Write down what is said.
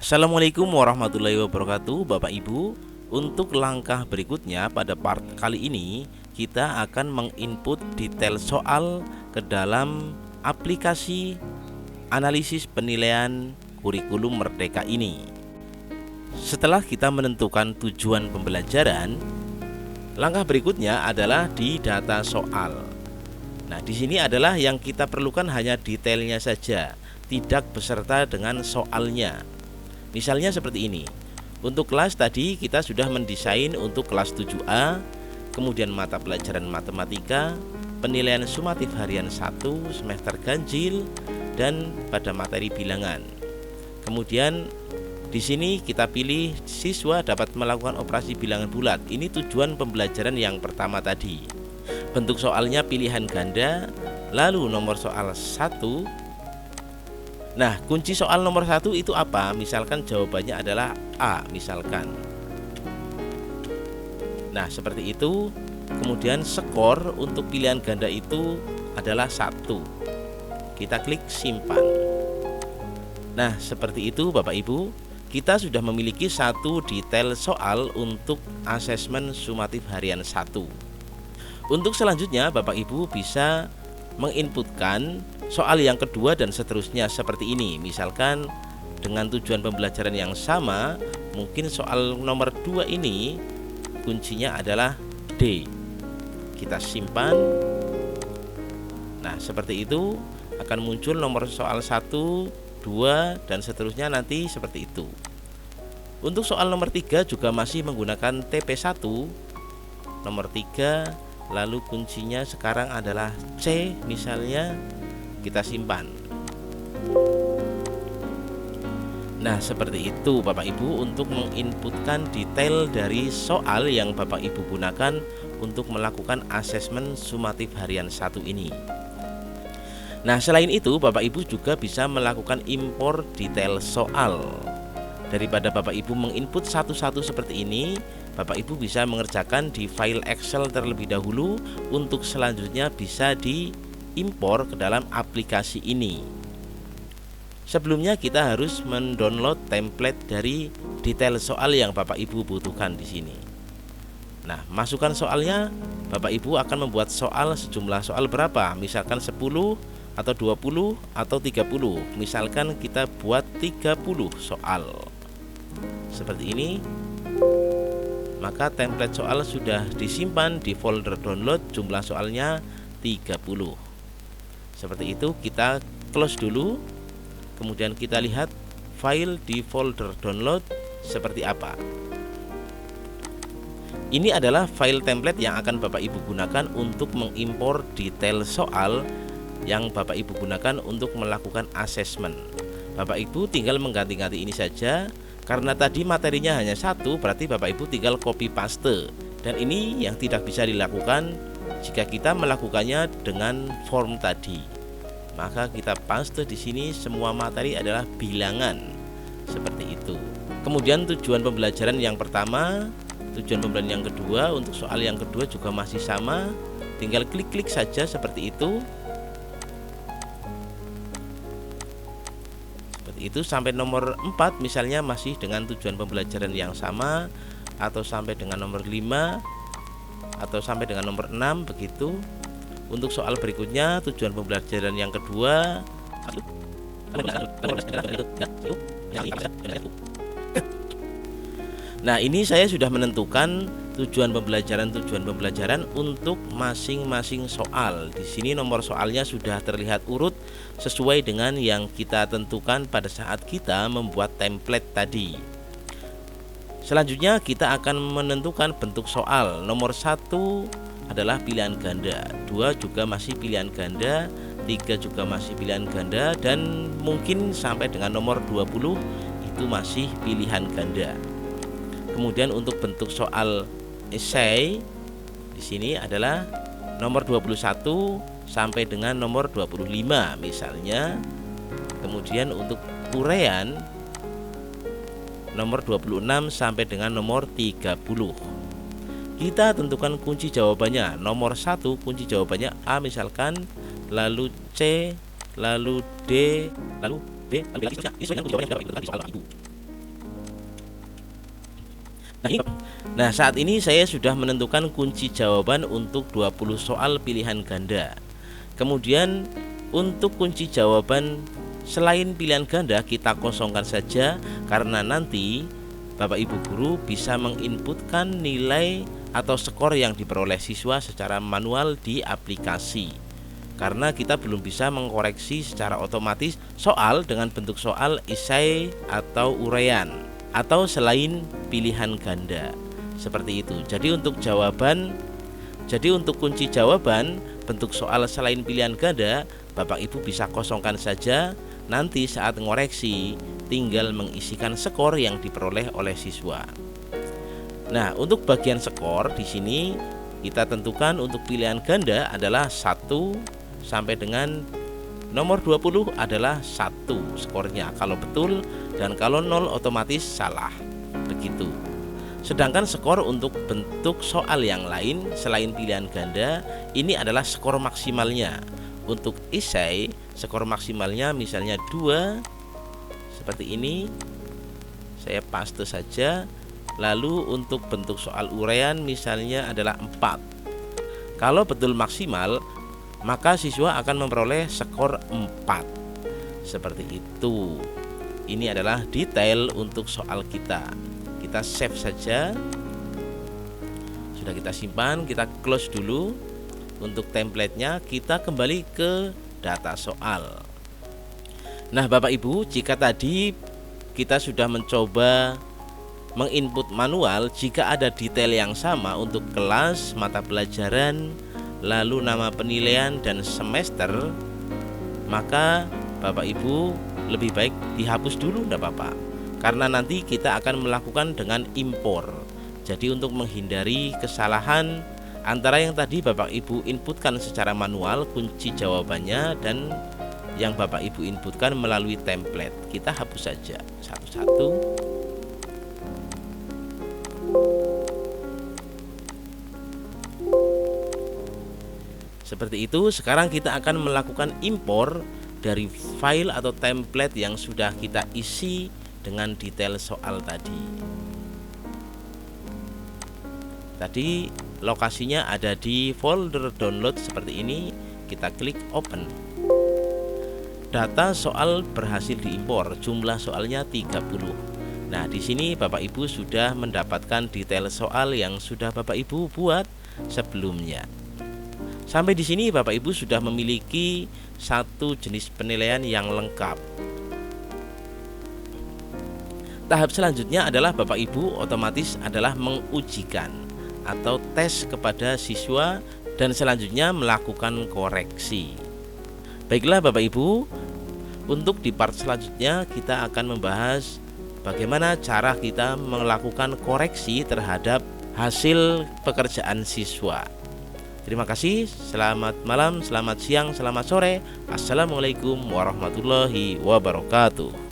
Assalamualaikum warahmatullahi wabarakatuh, Bapak Ibu. Untuk langkah berikutnya pada part kali ini kita akan menginput detail soal ke dalam aplikasi analisis penilaian kurikulum Merdeka ini. Setelah kita menentukan tujuan pembelajaran, langkah berikutnya adalah di data soal. Nah, di sini adalah yang kita perlukan hanya detailnya saja, tidak beserta dengan soalnya. Misalnya seperti ini. Untuk kelas tadi kita sudah mendesain untuk kelas 7A, kemudian mata pelajaran matematika, penilaian sumatif harian 1 semester ganjil, dan pada materi bilangan. Kemudian di sini kita pilih siswa dapat melakukan operasi bilangan bulat. Ini tujuan pembelajaran yang pertama tadi. Bentuk soalnya pilihan ganda, lalu nomor soal 1. Nah, kunci soal nomor 1 itu apa? Misalkan jawabannya adalah A, misalkan. Nah, seperti itu. Kemudian skor untuk pilihan ganda itu adalah 1. Kita klik simpan. Nah, seperti itu Bapak Ibu. Kita sudah memiliki satu detail soal untuk asesmen sumatif harian 1. Untuk selanjutnya Bapak Ibu bisa menginputkan soal yang kedua dan seterusnya seperti ini. Misalkan dengan tujuan pembelajaran yang sama, mungkin soal nomor 2 ini kuncinya adalah D. Kita simpan. Nah, seperti itu akan muncul nomor soal 1, 2 dan seterusnya nanti seperti itu. Untuk soal nomor 3 juga masih menggunakan TP1. Nomor 3, lalu kuncinya sekarang adalah C misalnya. Kita simpan. Nah, seperti itu Bapak Ibu untuk menginputkan detail dari soal yang Bapak Ibu gunakan untuk melakukan asesmen sumatif harian 1 ini. Nah, selain itu Bapak Ibu juga bisa melakukan impor detail soal. Daripada Bapak Ibu menginput satu-satu seperti ini, Bapak Ibu bisa mengerjakan di file Excel terlebih dahulu, untuk selanjutnya bisa diimpor ke dalam aplikasi ini. Sebelumnya kita harus mendownload template dari detail soal yang Bapak Ibu butuhkan di sini. Nah, masukkan soalnya. Bapak Ibu akan membuat soal sejumlah soal berapa? Misalkan 10 atau 20 atau 30. Misalkan kita buat 30 soal. Seperti ini. Maka template soal sudah disimpan di folder download, jumlah soalnya 30. Seperti itu, kita close dulu. Kemudian kita lihat file di folder download seperti apa. Ini adalah file template yang akan Bapak Ibu gunakan untuk mengimpor detail soal yang Bapak Ibu gunakan untuk melakukan asesmen. Bapak Ibu tinggal mengganti-ganti ini saja. Karena tadi materinya hanya 1, berarti Bapak Ibu tinggal copy paste. Dan ini yang tidak bisa dilakukan jika kita melakukannya dengan form tadi. Maka kita paste di sini, semua materi adalah bilangan. Seperti itu. Kemudian tujuan pembelajaran yang pertama, tujuan pembelajaran yang kedua, untuk soal yang kedua juga masih sama. Tinggal klik-klik saja seperti itu. Itu sampai nomor 4 misalnya masih dengan tujuan pembelajaran yang sama, atau sampai dengan nomor 5, atau sampai dengan nomor 6 begitu. Untuk soal berikutnya tujuan pembelajaran yang kedua. Nah, ini saya sudah menentukan tujuan pembelajaran untuk masing-masing soal. Di sini nomor soalnya sudah terlihat urut sesuai dengan yang kita tentukan pada saat kita membuat template tadi. Selanjutnya kita akan menentukan bentuk soal. Nomor 1 adalah pilihan ganda, 2 juga masih pilihan ganda, 3 juga masih pilihan ganda, dan mungkin sampai dengan nomor 20 itu masih pilihan ganda. Kemudian untuk bentuk soal esai di sini adalah nomor 21 sampai dengan nomor 25 misalnya. Kemudian untuk uraian nomor 26 sampai dengan nomor 30. Kita tentukan kunci jawabannya. Nomor 1 kunci jawabannya A misalkan, lalu C, lalu D, lalu B, lalu B. Ini sesuai dengan kunci jawabannya yang sudah Ibu. Nah, saat ini saya sudah menentukan kunci jawaban untuk 20 soal pilihan ganda. Kemudian untuk kunci jawaban selain pilihan ganda kita kosongkan saja, karena nanti Bapak Ibu guru bisa menginputkan nilai atau skor yang diperoleh siswa secara manual di aplikasi. Karena kita belum bisa mengkoreksi secara otomatis soal dengan bentuk soal esai atau uraian atau selain pilihan ganda. Seperti itu. Jadi untuk kunci jawaban bentuk soal selain pilihan ganda, Bapak Ibu bisa kosongkan saja. Nanti saat ngoreksi tinggal mengisikan skor yang diperoleh oleh siswa. Nah, untuk bagian skor di sini kita tentukan untuk pilihan ganda adalah 1 sampai dengan nomor 20 adalah 1 skornya kalau betul, dan kalau 0 otomatis salah. Begitu. Sedangkan skor untuk bentuk soal yang lain selain pilihan ganda ini adalah skor maksimalnya. Untuk esai skor maksimalnya misalnya 2 seperti ini. Saya paste saja. Lalu untuk bentuk soal uraian misalnya adalah 4. Kalau betul maksimal, maka siswa akan memperoleh skor 4. Seperti itu. Ini adalah detail untuk soal kita. Kita save saja. Sudah kita simpan, kita close dulu. Untuk templatenya kita kembali ke data soal. Nah, Bapak Ibu, jika tadi kita sudah mencoba menginput manual, jika ada detail yang sama untuk kelas, mata pelajaran, lalu nama penilaian dan semester, maka Bapak Ibu lebih baik dihapus dulu, tidak apa-apa, karena nanti kita akan melakukan dengan impor. Jadi untuk menghindari kesalahan antara yang tadi Bapak Ibu inputkan secara manual kunci jawabannya dan yang Bapak Ibu inputkan melalui template, kita hapus saja satu-satu. Seperti itu. Sekarang kita akan melakukan impor dari file atau template yang sudah kita isi dengan detail soal tadi. Tadi lokasinya ada di folder download seperti ini. Kita klik open. Data soal berhasil diimpor, jumlah soalnya 30. Nah, di sini Bapak Ibu sudah mendapatkan detail soal yang sudah Bapak Ibu buat sebelumnya. Sampai di sini Bapak Ibu sudah memiliki satu jenis penilaian yang lengkap. Tahap selanjutnya adalah Bapak Ibu otomatis adalah mengujikan atau tes kepada siswa dan selanjutnya melakukan koreksi. Baiklah Bapak Ibu, untuk di part selanjutnya kita akan membahas bagaimana cara kita melakukan koreksi terhadap hasil pekerjaan siswa. Terima kasih, selamat malam, selamat siang, selamat sore. Assalamualaikum warahmatullahi wabarakatuh.